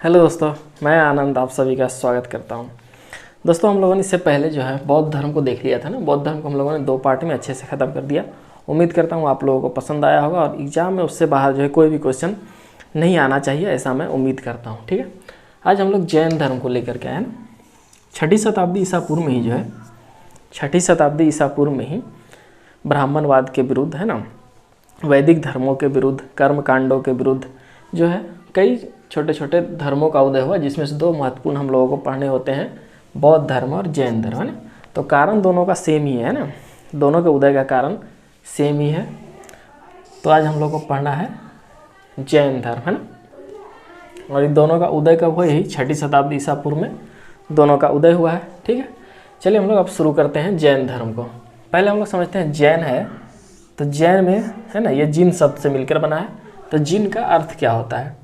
Hello दोस्तों, मैं आनंद आप सभी का स्वागत करता हूं। दोस्तों, हम लोगों ने इससे पहले जो है बौद्ध धर्म को देख लिया था ना। बौद्ध धर्म को हम लोगों ने 2 पार्ट में अच्छे से ख़त्म कर दिया। उम्मीद करता हूं आप लोगों को पसंद आया होगा और एग्ज़ाम में उससे बाहर जो है कोई भी क्वेश्चन नहीं आना चाहिए, ऐसा मैं उम्मीद करता हूँ। ठीक है, आज हम लोग जैन धर्म को लेकर के आए ना। 6वीं शताब्दी ईसा पूर्व में ही जो है 6वीं शताब्दी ईसा पूर्व में ही ब्राह्मणवाद के विरुद्ध है ना, वैदिक धर्मों के विरुद्ध, कर्म कांडों के विरुद्ध जो है कई छोटे छोटे धर्मों का उदय हुआ, जिसमें से 2 महत्वपूर्ण हम लोगों को पढ़ने होते हैं, बौद्ध धर्म और जैन धर्म, है ना। तो कारण दोनों का सेम ही है ना, दोनों के उदय का कारण सेम ही है। तो आज हम लोग को पढ़ना है जैन धर्म, है ना। और इन दोनों का उदय कब हुआ? यही 6वीं शताब्दी ईसा पूर्व में दोनों का उदय हुआ है। ठीक है, चलिए हम लोग अब शुरू करते हैं जैन धर्म को। पहले हम लोग समझते हैं जैन है तो जैन में है ना, ये जिन शब्द से मिलकर बना है। तो जिन का अर्थ क्या होता है?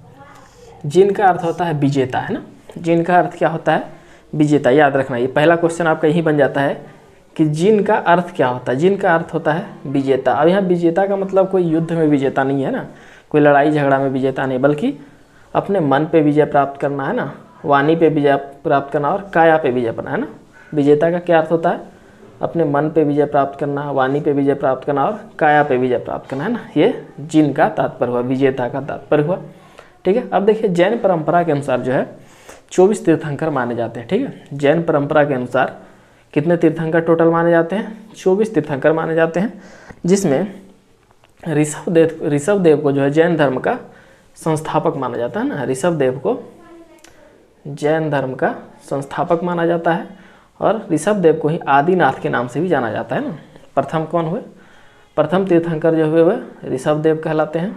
जिन का अर्थ होता है विजेता, है ना। जिन का अर्थ क्या होता है? विजेता। याद रखना, ये पहला क्वेश्चन आपका यही बन जाता है कि जिन का अर्थ क्या होता है। जिन का अर्थ होता है विजेता। अब यहाँ विजेता का मतलब कोई युद्ध में विजेता नहीं है ना, कोई लड़ाई झगड़ा में विजेता नहीं, बल्कि अपने मन पे विजय प्राप्त करना, है ना, वाणी पे विजय प्राप्त करना और काया पे विजय पाना, है ना। विजेता का क्या अर्थ होता है? अपने मन पे विजय प्राप्त करना, वाणी पे विजय प्राप्त करना और काया पे विजय प्राप्त करना, है ना। ये जिन का तात्पर्य हुआ, विजेता का तात्पर्य हुआ। ठीक है, अब देखिए जैन परंपरा के अनुसार जो है 24 तीर्थंकर माने जाते हैं। ठीक है, जैन परंपरा के अनुसार कितने तीर्थंकर टोटल माने जाते हैं? 24 तीर्थंकर माने जाते हैं, जिसमें ऋषभदेव को जो है जैन धर्म का संस्थापक माना जाता है ना। ऋषभदेव को जैन धर्म का संस्थापक माना जाता है और ऋषभदेव को ही आदिनाथ के नाम से भी जाना जाता है ना। प्रथम कौन हुए? प्रथम तीर्थंकर जो हुए वह ऋषभदेव कहलाते हैं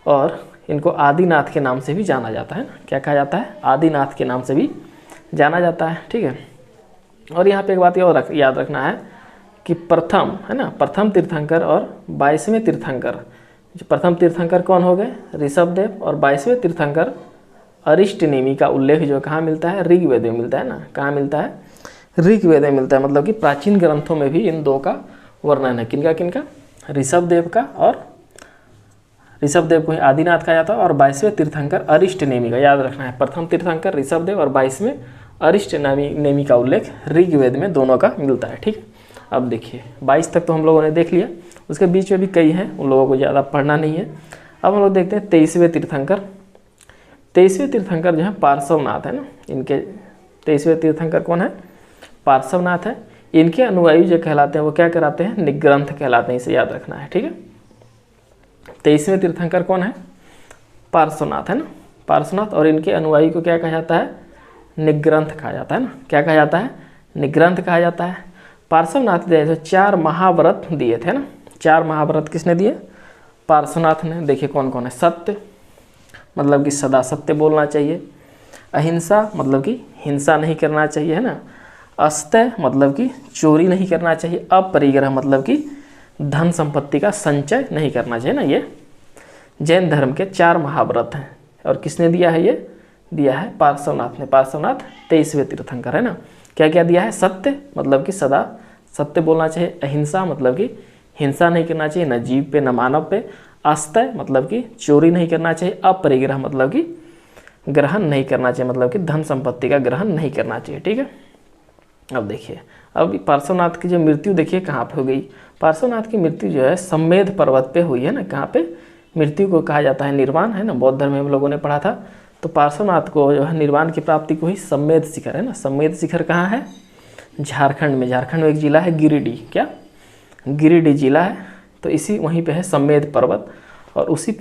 और इनको आदिनाथ के नाम से भी जाना जाता है ना। क्या कहा जाता है? आदिनाथ के नाम से भी जाना जाता है। ठीक है, और यहाँ पे एक बात और याद रखना है कि प्रथम, है ना, प्रथम तीर्थंकर और 22वें तीर्थंकर, जो प्रथम तीर्थंकर कौन हो गए? ऋषभदेव, और 22वें तीर्थंकर अरिष्टनेमी का उल्लेख जो कहाँ मिलता है? ऋग्वेद में मिलता है ना। कहाँ मिलता है? ऋग्वेद में मिलता है। मतलब कि प्राचीन ग्रंथों में भी इन 2 का वर्णन है। किनका किनका? ऋषभदेव का, और ऋषभदेव को ही आदिनाथ कहा जाता है, और 22वें तीर्थंकर अरिष्टनेमी का। याद रखना है, प्रथम तीर्थंकर ऋषभदेव और 22वें अरिष्टनेमी का उल्लेख ऋग्वेद में दोनों का मिलता है। ठीक है, अब देखिए 22 तक तो हम लोगों ने देख लिया, उसके बीच में भी कई हैं, उन लोगों को ज़्यादा पढ़ना नहीं है। अब हम लोग देखते हैं 23वें तीर्थंकर। 23वें तीर्थंकर जो है पार्श्वनाथ, है ना। इनके 23वें तीर्थंकर कौन है? पार्श्वनाथ है। इनके अनुयायी जो कहलाते हैं वो क्या कहलाते हैं? निग्रंथ कहलाते हैं। इसे याद रखना है। ठीक है, 23वें तीर्थंकर कौन है? पार्श्वनाथ, है ना। पार्श्वनाथ, और इनके अनुयायी को क्या कहा जाता है? निग्रंथ कहा जाता है ना। क्या कहा जाता है? निग्रंथ कहा जाता है। पार्श्वनाथ ने 4 महाव्रत दिए थे ना। 4 महाव्रत किसने दिए? पार्श्वनाथ ने। देखिए कौन कौन है? सत्य, मतलब कि सदा सत्य बोलना चाहिए। अहिंसा, मतलब कि हिंसा नहीं करना चाहिए, है ना। अस्तेय, मतलब कि चोरी नहीं करना चाहिए। अपरिग्रह, मतलब कि धन संपत्ति का संचय नहीं करना चाहिए ना। ये जैन धर्म के 4 महाव्रत हैं। और किसने दिया है? ये दिया है पार्श्वनाथ ने। पार्श्वनाथ 23वें तीर्थंकर, है ना। क्या क्या दिया है? सत्य, मतलब कि सदा सत्य बोलना चाहिए। अहिंसा, मतलब कि हिंसा नहीं करना चाहिए, न जीव पे न मानव पे। अस्तेय, मतलब कि चोरी नहीं करना चाहिए। अपरिग्रह, मतलब कि ग्रहण नहीं करना चाहिए, मतलब कि धन संपत्ति का ग्रहण नहीं करना चाहिए। ठीक है, अब देखिए, अब पार्श्वनाथ की जो मृत्यु देखिए कहाँ पे हो गई। पार्श्वनाथ की मृत्यु जो है सम्मेद पर्वत पे हुई है ना। कहाँ पे? मृत्यु को कहा जाता है निर्वाण, है ना। बौद्ध धर्म में हम लोगों ने पढ़ा था। तो पार्श्वनाथ को जो है निर्वाण की प्राप्ति को ही सम्मेद शिखर, है ना। सम्मेद शिखर कहाँ है? झारखंड में। झारखंड में एक जिला है गिरिडीह। क्या? गिरिडीह जिला है। तो इसी वहीं पे है सम्मेद पर्वत, और उसी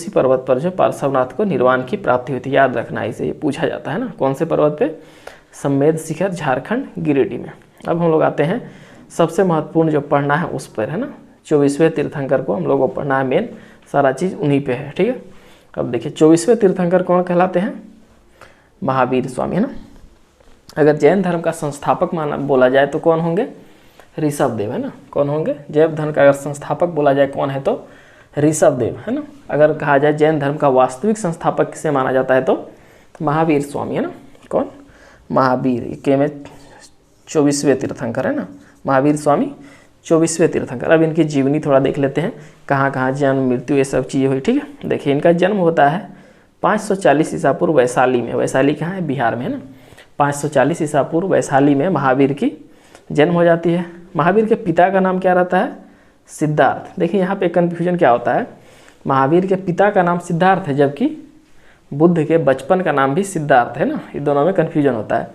पर्वत पर जो पार्श्वनाथ को निर्वाण की प्राप्ति हुई थी। याद रखना, इसे ये पूछा जाता है ना। कौन से पर्वत पे? सम्मेद शिखर, झारखंड, गिरिडीह में। अब हम लोग आते हैं सबसे महत्वपूर्ण जो पढ़ना है उस पर, है ना। 24वें तीर्थंकर को हम लोग को पढ़ना है। मेन सारा चीज़ उन्हीं पे है। ठीक है, अब देखिए 24वें तीर्थंकर कौन कहलाते हैं? महावीर स्वामी, है ना। अगर जैन धर्म का संस्थापक माना बोला जाए तो कौन होंगे? ऋषभदेव, है ना। कौन होंगे? जैन धर्म का अगर संस्थापक बोला जाए कौन है तो ऋषभदेव, है ना। अगर कहा जाए जैन धर्म का वास्तविक संस्थापक किसे माना जाता है तो महावीर स्वामी, है ना। कौन? महावीर। के में 24वें तीर्थंकर, है ना। महावीर स्वामी 24वें तीर्थंकर। अब इनकी जीवनी थोड़ा देख लेते हैं, कहाँ कहाँ जन्म, मृत्यु, ये सब चीज़ें हुई। ठीक है, देखिए इनका जन्म होता है 540 ईसा पूर्व वैशाली में, वैशाली कहाँ है, बिहार में है ना, 540 ईसा पूर्व वैशाली में महावीर की जन्म हो जाती है। महावीर के पिता का नाम क्या रहता है, सिद्धार्थ। देखिए यहाँ पे कन्फ्यूजन क्या होता है, महावीर के पिता का नाम सिद्धार्थ है जबकि बुद्ध के बचपन का नाम भी सिद्धार्थ है ना, ये दोनों में कन्फ्यूजन होता है।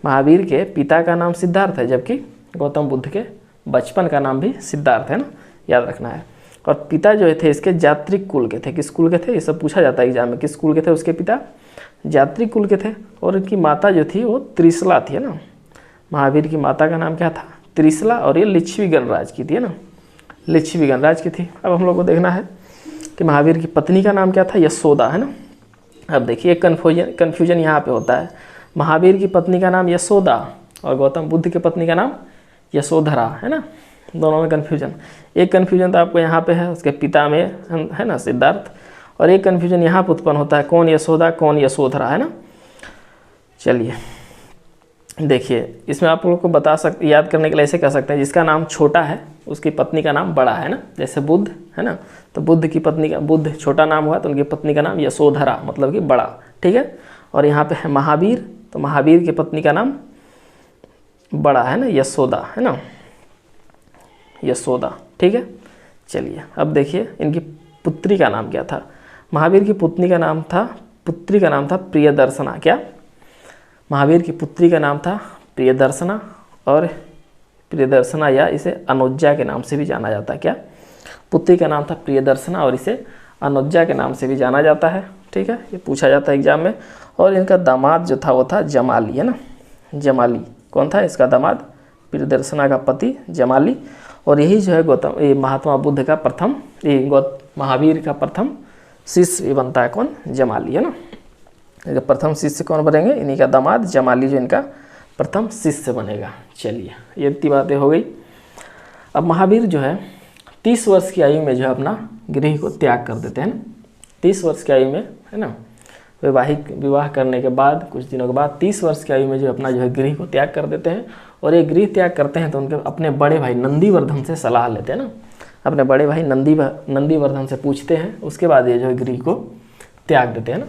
महावीर के पिता का नाम सिद्धार्थ है जबकि गौतम बुद्ध के बचपन का नाम भी सिद्धार्थ है ना, याद रखना है। और पिता जो थे इसके जात्रिक कुल के थे, किस कुल के थे, ये सब पूछा जाता है एग्जाम में, किस कुल के थे उसके पिता, जात्रिक कुल के थे। और इनकी माता जो थी वो त्रिशला थी है ना, महावीर की माता का नाम क्या था, त्रिशला, और ये लिच्छवी गणराज की थी है ना, लिच्छवी गणराज की थी। अब हम लोग को देखना है कि महावीर की पत्नी का नाम क्या था, यशोदा है ना। अब देखिए कन्फ्यूजन यहाँ पे होता है, महावीर की पत्नी का नाम यशोदा और गौतम बुद्ध की पत्नी का नाम यशोधरा है ना, दोनों में कन्फ्यूजन। एक कन्फ्यूजन तो आपको यहाँ पे है, उसके पिता में है ना सिद्धार्थ, और एक कन्फ्यूजन यहाँ पे उत्पन्न होता है, कौन यशोदा कौन यशोधरा है ना। चलिए देखिए, इसमें आप लोगों को याद करने के लिए ऐसे कह सकते हैं, जिसका नाम छोटा है उसकी पत्नी का नाम बड़ा है ना, जैसे बुद्ध है ना, तो बुद्ध की पत्नी का, बुद्ध छोटा नाम हुआ तो उनकी पत्नी का नाम यशोधरा मतलब कि बड़ा, ठीक है। और यहाँ पे है महावीर, तो महावीर की पत्नी का नाम बड़ा है ना, यशोदा है ना, यशोदा, ठीक है। चलिए अब देखिए इनकी पुत्री का नाम क्या था, महावीर की पुत्री का नाम था प्रियदर्शना। क्या, महावीर की पुत्री का नाम था प्रियदर्शना, और प्रियदर्शना या इसे अनुज्जा के नाम से भी जाना जाता है। क्या, पुत्री का नाम था प्रियदर्शना और इसे अनुज्जा के नाम से भी जाना जाता है, ठीक है, ये पूछा जाता है एग्जाम में। और इनका दामाद जो था वो था जमाली है ना, जमाली कौन था इसका दामाद, प्रियदर्शना का पति जमाली। और यही जो है ये महात्मा बुद्ध का प्रथम, महावीर का प्रथम शिष्य ये बनता है कौन, जमाली है ना। प्रथम शिष्य कौन बनेंगे, इन्हीं का दामाद जमाली जो इनका प्रथम शिष्य बनेगा। चलिए ये इतनी बातें हो गई। अब महावीर जो है 30 वर्ष की आयु में जो है अपना गृह को त्याग कर देते हैं ना, 30 वर्ष की आयु में है ना, विवाह करने के बाद कुछ दिनों के बाद 30 वर्ष की आयु में जो अपना जो है गृह को त्याग कर देते हैं। और ये गृह त्याग करते हैं तो उनके अपने बड़े भाई नंदीवर्धन से सलाह लेते हैं ना, अपने बड़े भाई नंदीवर्धन से पूछते हैं, उसके बाद ये जो है गृह को त्याग देते हैं ना।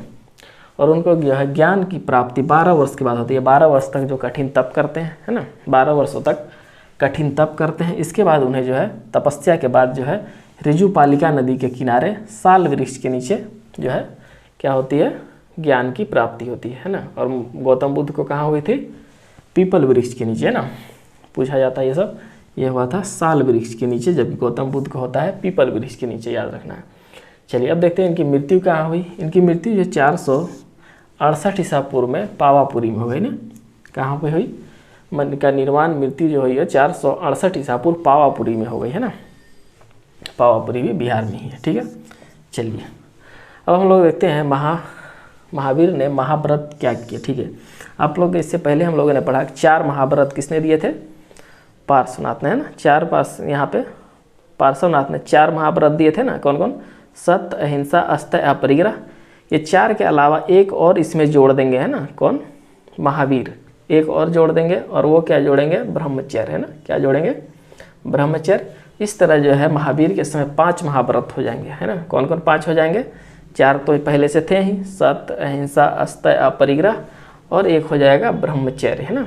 और उनको जो है ज्ञान की प्राप्ति 12 वर्ष के बाद होती है, 12 वर्ष तक जो कठिन तप करते हैं है ना, 12 वर्षों तक कठिन तप करते हैं। इसके बाद उन्हें जो है तपस्या के बाद जो है ऋजुपालिका नदी के किनारे साल वृक्ष के नीचे जो है क्या होती है, ज्ञान की प्राप्ति होती है ना। और गौतम बुद्ध को कहाँ हुई थी, पीपल वृक्ष के नीचे है ना, पूछा जाता है ये सब, ये हुआ था साल वृक्ष के नीचे, जबकि गौतम बुद्ध को होता है पीपल वृक्ष के नीचे, याद रखना है। चलिए अब देखते हैं इनकी मृत्यु कहाँ हुई। इनकी मृत्यु जो 468 ईसा पूर्व में पावापुरी में हो गई ना, कहाँ पे हुई, मन का निर्माण मृत्यु जो हुई है 468 ईसा पूर्व पावापुरी में हो गई है ना, पावापुरी भी बिहार में ही है, ठीक है। चलिए अब हम लोग देखते हैं महावीर ने महाव्रत क्या किए, ठीक है। आप लोग इससे पहले हम लोगों ने पढ़ा 4 महाव्रत किसने दिए थे, पार्श्वनाथ ने है ना, यहाँ पे पार्श्वनाथ ने 4 महाव्रत दिए थे ना, कौन कौन, सत्य अहिंसा अस्थय अपरिग्रह। ये 4 के अलावा एक और इसमें जोड़ देंगे है ना, कौन, महावीर एक और जोड़ देंगे, और वो क्या जोड़ेंगे, ब्रह्मचर्य है ना, क्या जोड़ेंगे, ब्रह्मचर्य। इस तरह जो है महावीर के समय 5 महाव्रत हो जाएंगे है ना, कौन कौन 5 हो जाएंगे, 4 तो पहले से थे ही, सत्य अहिंसा अस्थय अपरिग्रह, और एक हो जाएगा ब्रह्मचर्य है ना।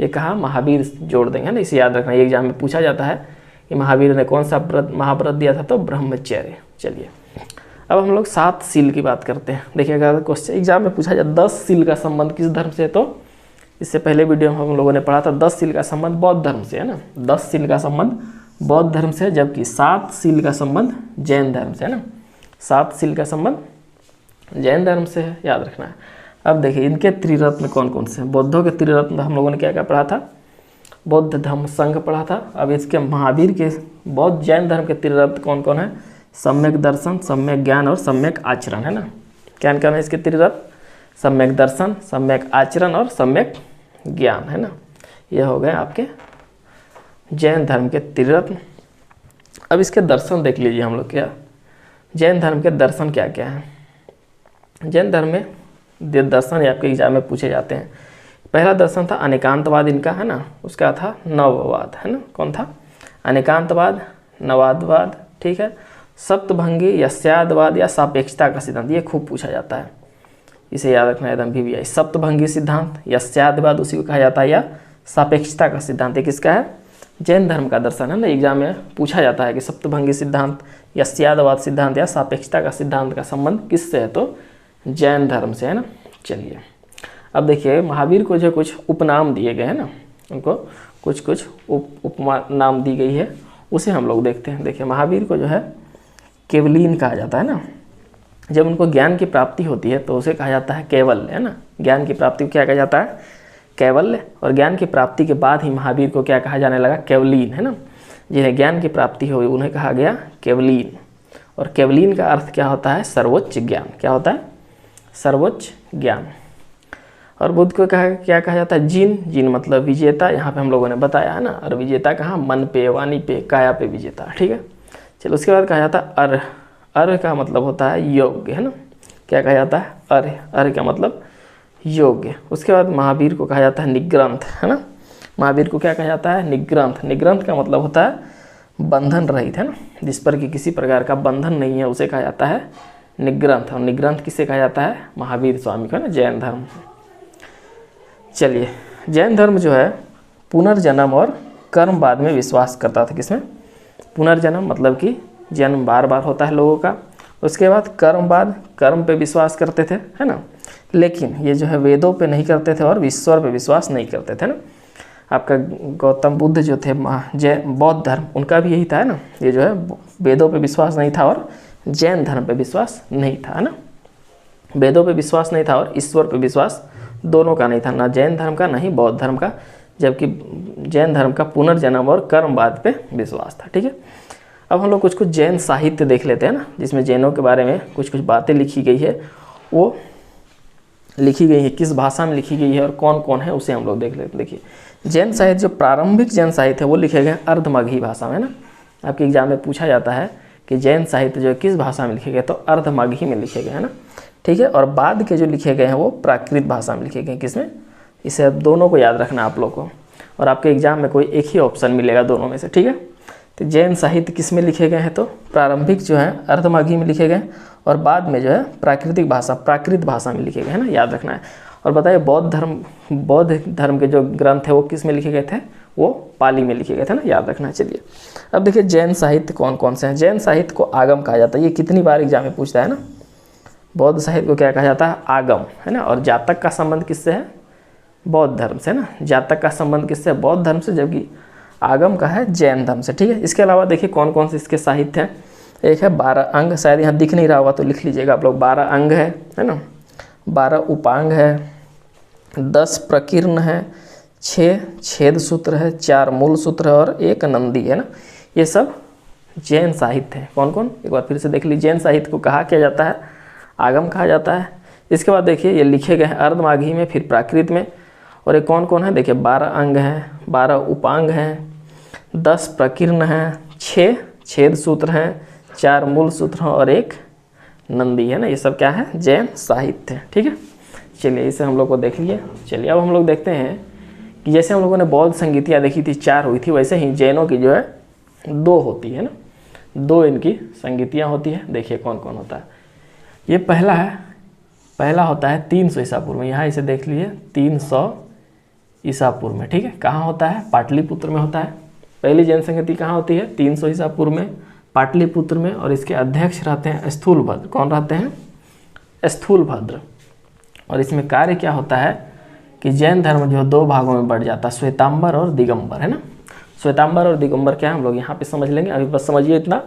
ये कहा महावीर जोड़ देंगे है ना, इसे याद रखना, ये एग्जाम में पूछा जाता है कि महावीर ने कौन सा महाव्रत दिया था, तो ब्रह्मचर्य। चलिए अब हम लोग 7 सील की बात करते हैं। देखिए अगर क्वेश्चन एग्जाम में पूछा जाए 10 सील का संबंध किस धर्म से, तो इससे पहले वीडियो में हम लोगों ने पढ़ा था 10 सील का संबंध बौद्ध धर्म से है ना, 10 सील का संबंध बौद्ध धर्म से, जबकि 7 सील का संबंध जैन धर्म से है ना, 7 सील का संबंध जैन धर्म से है, याद रखना है। अब देखिए इनके त्रिरत्न कौन कौन से हैं, बौद्धों के त्रिरत्न हम लोगों ने क्या क्या पढ़ा था, बौद्ध धम्म संघ पढ़ा था। अब इसके महावीर के बौद्ध जैन धर्म के त्रिरत्न कौन कौन है, सम्यक दर्शन, सम्यक ज्ञान और सम्यक आचरण है ना, क्या क्या है इसके त्रिरत्न, सम्यक दर्शन, सम्यक आचरण और सम्यक ज्ञान है ना, ये हो गए आपके जैन धर्म के त्रिरत्न। अब इसके दर्शन देख लीजिए हम लोग, क्या जैन धर्म के दर्शन क्या क्या हैं। जैन धर्म में दर्शन आपके एग्जाम में पूछे जाते हैं। पहला दर्शन था अनेकांतवाद इनका है ना, उसका था नववाद है ना, कौन था, अनेकांतवाद नवादवाद, ठीक है। सप्तभंगी, यस्यादवाद या सापेक्षता का सिद्धांत, ये खूब पूछा जाता है, इसे याद रखना एकदम VVI। सप्तभंगी सिद्धांत, यस्यादवाद उसी को कहा जाता है, या सापेक्षता का सिद्धांत, ये किसका है? जैन धर्म का दर्शन है ना। एग्जाम में पूछा जाता है कि सप्तभंगी सिद्धांत, यस्यादवाद सिद्धांत या सापेक्षता का सिद्धांत का संबंध किससे है? तो जैन धर्म से है ना। चलिए अब देखिए, महावीर को जो कुछ उपनाम दिए गए हैं ना, उनको कुछ कुछ उपमा नाम दी गई है, उसे हम लोग देखते हैं। देखिए महावीर को जो है केवलीन कहा जाता है ना। जब उनको ज्ञान की प्राप्ति होती है तो उसे कहा जाता है कैवल्य, है ना। ज्ञान की प्राप्ति को क्या कहा जाता है? कैवल्य। और ज्ञान की प्राप्ति के बाद ही महावीर को क्या कहा जाने लगा? केवलीन, है ना। जिन्हें ज्ञान की प्राप्ति हुई उन्हें कहा गया केवलीन। और केवलीन का अर्थ क्या होता है? सर्वोच्च ज्ञान। क्या होता है? सर्वोच्च ज्ञान। और बुद्ध को क्या कहा जाता है? जिन। जिन मतलब विजेता, यहाँ पे हम लोगों ने बताया है ना। और विजेता कहाँ? मन पे, वाणी पे, काया पे विजेता, ठीक है। चलो उसके बाद कहा जाता है अर्ह। अर्ह का मतलब होता है योग्य, है ना। क्या कहा जाता है? अर्ह। अर्ह का मतलब योग्य। उसके बाद महावीर को कहा जाता है निग्रंथ, है ना। महावीर को क्या कहा जाता है? निग्रंथ। निग्रंथ का मतलब होता है बंधन रहित, है ना। जिस पर कि किसी प्रकार का बंधन नहीं है उसे कहा जाता है निग्रंथ। और निग्रंथ किसे कहा जाता है? महावीर स्वामी को, है ना, जैन धर्म। चलिए, जैन धर्म जो है पुनर्जन्म और कर्म बाद में विश्वास करता था। किसमें? पुनर्जन्म मतलब कि जन्म बार बार होता है लोगों का। उसके बाद कर्म बाद, कर्म पे विश्वास करते थे, है ना। लेकिन ये जो है वेदों पे नहीं करते थे और ईश्वर पे विश्वास नहीं करते थे ना। आपका गौतम बुद्ध जो थे जैन बौद्ध धर्म, उनका भी यही था, है ना। ये जो है वेदों पे विश्वास नहीं था और जैन धर्म पे विश्वास नहीं था, है ना। वेदों पे विश्वास नहीं था और ईश्वर पे विश्वास दोनों का नहीं था, ना जैन धर्म का ना ही बौद्ध धर्म का। जबकि जैन धर्म का पुनर्जन्म और कर्मवाद पे विश्वास था, ठीक है। अब हम लोग कुछ कुछ जैन साहित्य देख लेते हैं ना, जिसमें जैनों के बारे में कुछ कुछ बातें लिखी गई है। वो लिखी गई है किस भाषा में लिखी गई है और कौन कौन है, उसे हम लोग देख लेते हैं। देखिए, जैन साहित्य जो प्रारंभिक जैन साहित्य है वो लिखे गए अर्धमागही भाषा में, है ना। आपके एग्जाम में पूछा जाता है कि जैन साहित्य जो किस भाषा में लिखे गए, तो अर्धमागही में लिखे गए, है ना, ठीक है। और बाद के जो लिखे गए हैं वो प्राकृत भाषा में लिखे गए। किसमें? इसे दोनों को याद रखना आप लोग को। और आपके एग्जाम में कोई एक ही ऑप्शन मिलेगा दोनों में से, ठीक है। तो जैन साहित्य किस में लिखे गए हैं? तो प्रारंभिक जो है अर्धमागही में लिखे गए और बाद में जो है प्राकृतिक भाषा, प्राकृत भाषा में लिखे गए, है ना, याद रखना है। और बताइए बौद्ध धर्म के जो ग्रंथ है वो किस में लिखे गए थे? वो पाली में लिखे गए थे ना, याद रखना है। चलिए अब देखिए जैन साहित्य कौन कौन से हैं। जैन साहित्य को आगम कहा जाता है, ये कितनी बार एग्जाम में पूछता है ना। बौद्ध साहित्य को क्या कहा जाता है? आगम, है ना। और जातक का संबंध किससे है? बौद्ध धर्म से, ना। जातक का संबंध किससे है? बौद्ध धर्म से। जबकि आगम का है जैन धर्म से, ठीक है। इसके अलावा देखिए कौन कौन से इसके साहित्य हैं। एक है 12 अंग, शायद यहाँ दिख नहीं रहा होगा तो लिख लीजिएगा आप लोग। 12 अंग है ना। 12 उपांग है, 10 प्रकीर्ण है, 6 छेद सूत्र है, 4 मूल सूत्र है और 1 नंदी, है ना। ये सब जैन साहित्य है। कौन कौन? एक बार फिर से देख लीजिए। जैन साहित्य को कहा क्या जाता है? आगम कहा जाता है। इसके बाद देखिए ये लिखे गए हैं अर्धमागही में, फिर प्राकृत में। और ये कौन कौन है? देखिए 12 अंग हैं, 12 उपांग हैं, 10 प्रकीर्ण हैं, 6 छेद सूत्र हैं, 4 मूल सूत्र हैं और 1 नंदी, है ना। ये सब क्या है? जैन साहित्य है, ठीक है। चलिए इसे हम लोग को देख लिए। चलिए अब हम लोग देखते हैं कि जैसे हम लोगों ने बौद्ध संगीतियाँ देखी थी 4 हुई थी, वैसे ही जैनों की जो है 2 होती है ना। 2 इनकी संगीतियाँ होती है। देखिए कौन कौन होता है। ये पहला होता है 300 ईसा पूर्व में। यहाँ इसे देख लीजिए 300 ईसा पूर्व में, ठीक है। कहाँ होता है? पाटलिपुत्र में होता है। पहली जैन संगीति कहाँ होती है? 300 ईसा पूर्व में, पाटलिपुत्र में। और इसके अध्यक्ष रहते हैं स्थूलभद्र। कौन रहते हैं? स्थूलभद्र। और इसमें कार्य क्या होता है कि जैन धर्म जो 2 भागों में बढ़ जाता है, श्वेतांबर और दिगंबर, है ना। श्वेतांबर और दिगंबर क्या हम लोग यहाँ पे समझ लेंगे। अभी बस समझिए इतना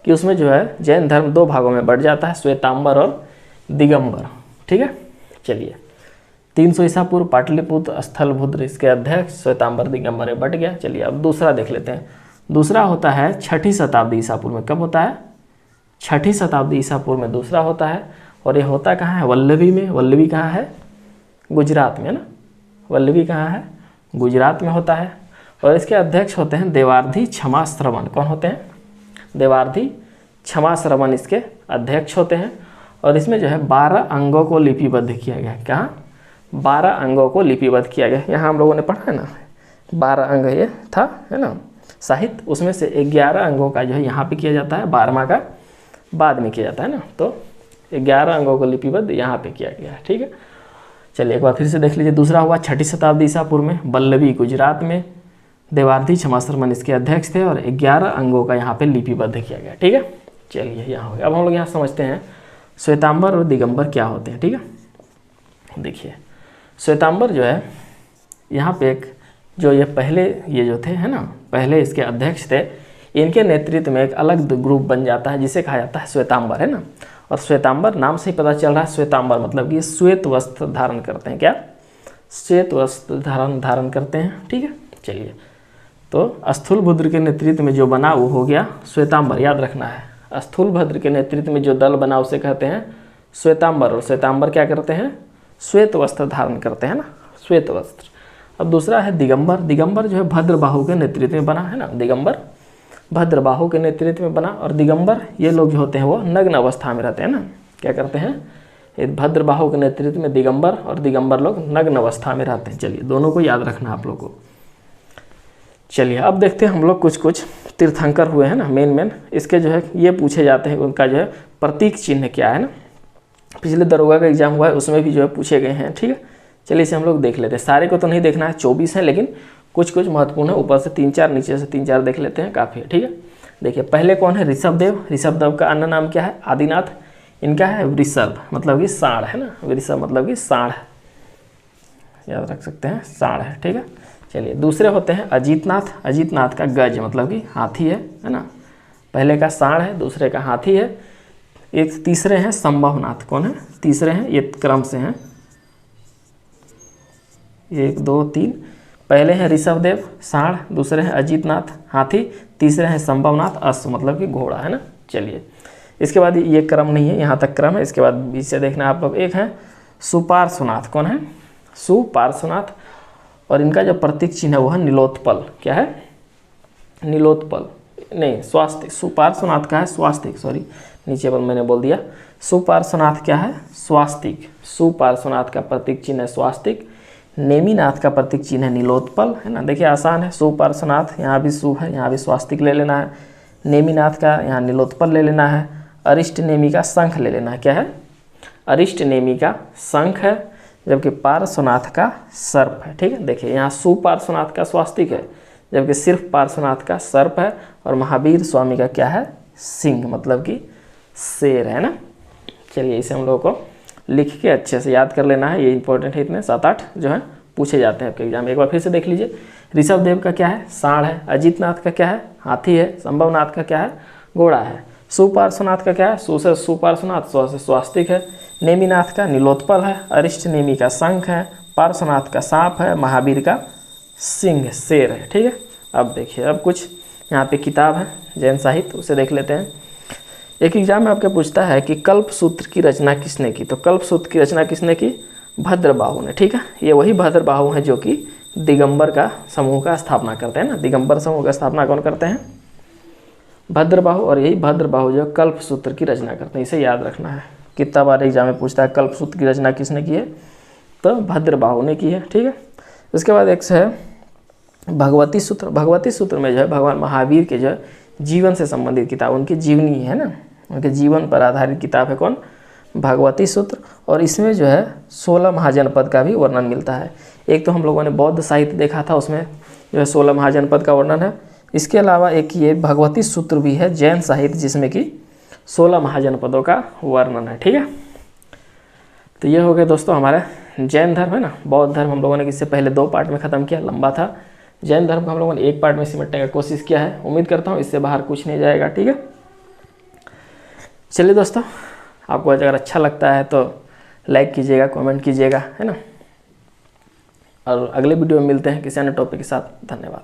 कि उसमें जो है जैन धर्म 2 भागों में बढ़ जाता है, श्वेतांबर और दिगंबर, ठीक है। चलिए 300 ईसा पूर्व पाटलिपुत्र, स्थलभद्र इसके अध्यक्ष, श्वेतांबर दिगंबर बट गया। चलिए अब दूसरा देख लेते हैं। दूसरा होता है 6ठी शताब्दी ईसा पूर्व में। कब होता है? 6ठी शताब्दी ईसा पूर्व में दूसरा होता है। और ये होता कहाँ है? वल्लभी में। वल्लभी कहाँ है? गुजरात में, ना। वल्लभी कहाँ है? गुजरात में होता है। और इसके अध्यक्ष होते हैं देवार्धी क्षमा श्रवण। कौन होते हैं? देवार्धी क्षमा श्रवण इसके अध्यक्ष होते हैं। और इसमें जो है 12 अंगों को लिपिबद्ध किया गया। कहाँ? 12 अंगों को लिपिबद्ध किया गया। यहाँ हम लोगों ने पढ़ा है ना 12 अंग ये था, है ना, साहित्य। उसमें से 11 अंगों का जो है यहाँ पे किया जाता है, 12वां का बाद में किया जाता है ना। तो 11 अंगों को लिपिबद्ध यहाँ पे किया गया है, ठीक है। चलिए एक बार फिर से देख लीजिए। दूसरा हुआ 6ठी शताब्दी ईसा पूर्व में वल्लभी गुजरात में देवार्थी क्षमा शर्मन इसके अध्यक्ष थे और 11 अंगों का यहाँ पे लिपिबद्ध किया गया, ठीक है। चलिए यहाँ हो गया। अब हम लोग यहाँ समझते हैं श्वेतांबर और दिगंबर क्या होते हैं, ठीक है। देखिए श्वेतांबर जो है यहाँ पे एक जो ये पहले ये जो थे है ना, पहले इसके अध्यक्ष थे, इनके नेतृत्व में एक अलग ग्रुप बन जाता है जिसे कहा जाता है श्वेतांबर, है ना। और श्वेतांबर नाम से ही पता चल रहा है, श्वेतांबर मतलब कि श्वेत वस्त्र धारण करते हैं, क्या श्वेत वस्त्र धारण करते हैं, ठीक है। चलिए तो स्थूलभद्र के नेतृत्व में जो बना वो हो गया श्वेतांबर, याद रखना है। स्थूलभद्र के नेतृत्व में जो दल बना उसे कहते हैं श्वेतांबर, और श्वेतांबर क्या करते हैं, श्वेत वस्त्र धारण करते हैं ना, श्वेत वस्त्र। अब दूसरा है दिगंबर। दिगंबर जो है भद्रबाहु के नेतृत्व में बना, है ना, दिगंबर भद्रबाहु के नेतृत्व में बना। और दिगंबर ये लोग जो होते हैं वो नग्न अवस्था में रहते हैं ना, क्या करते हैं, ये भद्रबाहु के नेतृत्व में दिगंबर और दिगंबर लोग नग्न अवस्था में रहते हैं। चलिए दोनों को याद रखना आप लोग को। चलिए अब देखते हैं हम लोग कुछ तीर्थंकर हुए हैं ना, मेन इसके जो है ये पूछे जाते हैं, उनका जो है प्रतीक चिन्ह क्या है ना। पिछले दरोगा का एग्जाम हुआ है उसमें भी जो है पूछे गए हैं, ठीक है। चलिए इसे हम लोग देख लेते हैं। सारे को तो नहीं देखना है, 24 हैं, लेकिन कुछ महत्वपूर्ण है। ऊपर से 3-4, नीचे से 3-4 देख लेते हैं, काफ़ी है, ठीक है। देखिए पहले कौन है, ऋषभदेव। ऋषभदेव का अन्य नाम क्या है, आदिनाथ। इनका है वृषभ मतलब कि सांड, है ना, वृषभ मतलब कि सांड, याद रख सकते हैं, सांड है, ठीक है। चलिए दूसरे होते हैं अजीतनाथ। अजीतनाथ का गज मतलब कि हाथी है ना। पहले का सांड है, दूसरे का हाथी है। एक तीसरे हैं संभवनाथ। कौन है, तीसरे हैं, ये क्रम से हैं, 1 2 3। पहले हैं ऋषभदेव सांड, दूसरे हैं अजीतनाथ हाथी, तीसरे हैं संभवनाथ अश्व मतलब कि घोड़ा, है ना। चलिए इसके बाद ये क्रम नहीं है, यहाँ तक क्रम है। इसके बाद बीच से देखना आप लोग, एक है सुपार्श्वनाथ। कौन है, सुपार्श्वनाथ। और इनका जो प्रतीक चिन्ह है वो है नीलोत्पल। क्या है, नीलोत्पल नहीं, स्वास्तिक। सुपार्श्वनाथ का है स्वास्तिक, सॉरी नीचे पर मैंने बोल दिया। सुपार्श्वनाथ क्या है, स्वास्तिक। सुपार्श्वनाथ का प्रतीक चिन्ह है स्वास्तिक। नेमिनाथ का प्रतीक चिन्ह है नीलोत्पल, है ना। देखिए आसान है, सुपार्श्वनाथ यहाँ भी सु है, यहाँ भी स्वास्तिक ले लेना है। नेमिनाथ का यहाँ नीलोत्पल ले लेना है। अरिष्ट नेमि का शंख ले लेना है। क्या है, अरिष्ट नेमि का शंख है, जबकि पार्श्वनाथ का सर्प है, ठीक है। देखिए यहाँ सुपार्श्वनाथ का स्वास्तिक है, जबकि सिर्फ पार्श्वनाथ का सर्प है। और महावीर स्वामी का क्या है, सिंह मतलब कि शेर, है ना। चलिए इसे हम लोगों को लिख के अच्छे से याद कर लेना है, ये इंपॉर्टेंट है। इतने 7-8 जो है पूछे जाते हैं आपके एग्जाम में। एक बार फिर से देख लीजिए। ऋषभदेव का क्या है, सांड है। अजीतनाथ का क्या है, हाथी है। संभवनाथ का क्या है, घोड़ा है। सुपार्श्वनाथ का क्या है, सु से सुपार्श्वनाथ, स्व से स्वास्तिक है। नेमिनाथ का नीलोत्पल है। अरिष्ट नेमि का शंख है। पार्श्वनाथ का सांप है। महावीर का सिंह शेर है, ठीक है। अब देखिए अब कुछ यहाँ पे किताब है जैन साहित्य, उसे देख लेते हैं। एक एग्जाम में आपके पूछता है कि कल्पसूत्र की रचना किसने की, तो कल्पसूत्र की रचना किसने की, भद्रबाहु ने, ठीक है। ये वही भद्रबाहु है जो कि दिगंबर का समूह का स्थापना करते हैं ना। दिगंबर समूह का स्थापना कौन करते हैं, भद्रबाहु। और यही भद्रबाहु जो कल्पसूत्र की रचना करते हैं, इसे याद रखना है। कितना बार एग्जाम में पूछता है कल्पसूत्र की रचना किसने की है, तो भद्रबाहु ने की है, ठीक है। उसके बाद एक है भगवती सूत्र। भगवती सूत्र में जो है भगवान महावीर के जो है जीवन से संबंधित किताब, उनकी जीवनी है ना, उनके जीवन पर आधारित किताब है कौन, भगवती सूत्र। और इसमें जो है 16 महाजनपद का भी वर्णन मिलता है। एक तो हम लोगों ने बौद्ध साहित्य देखा था, उसमें जो है 16 महाजनपद का वर्णन है। इसके अलावा एक ये भगवती सूत्र भी है जैन साहित्य, जिसमें कि 16 महाजनपदों का वर्णन है, ठीक है। तो ये हो गया दोस्तों हमारा जैन धर्म, है ना। बौद्ध धर्म हम लोगों ने इससे पहले 2 पार्ट में ख़त्म किया, लंबा था। जैन धर्म को हम लोगों ने 1 पार्ट में सिमटने का कोशिश किया है। उम्मीद करता हूँ इससे बाहर कुछ नहीं जाएगा, ठीक है। चलिए दोस्तों, आपको अगर अच्छा लगता है तो लाइक कीजिएगा, कमेंट कीजिएगा, है ना। और अगले वीडियो में मिलते हैं किसी अन्य टॉपिक के साथ। धन्यवाद।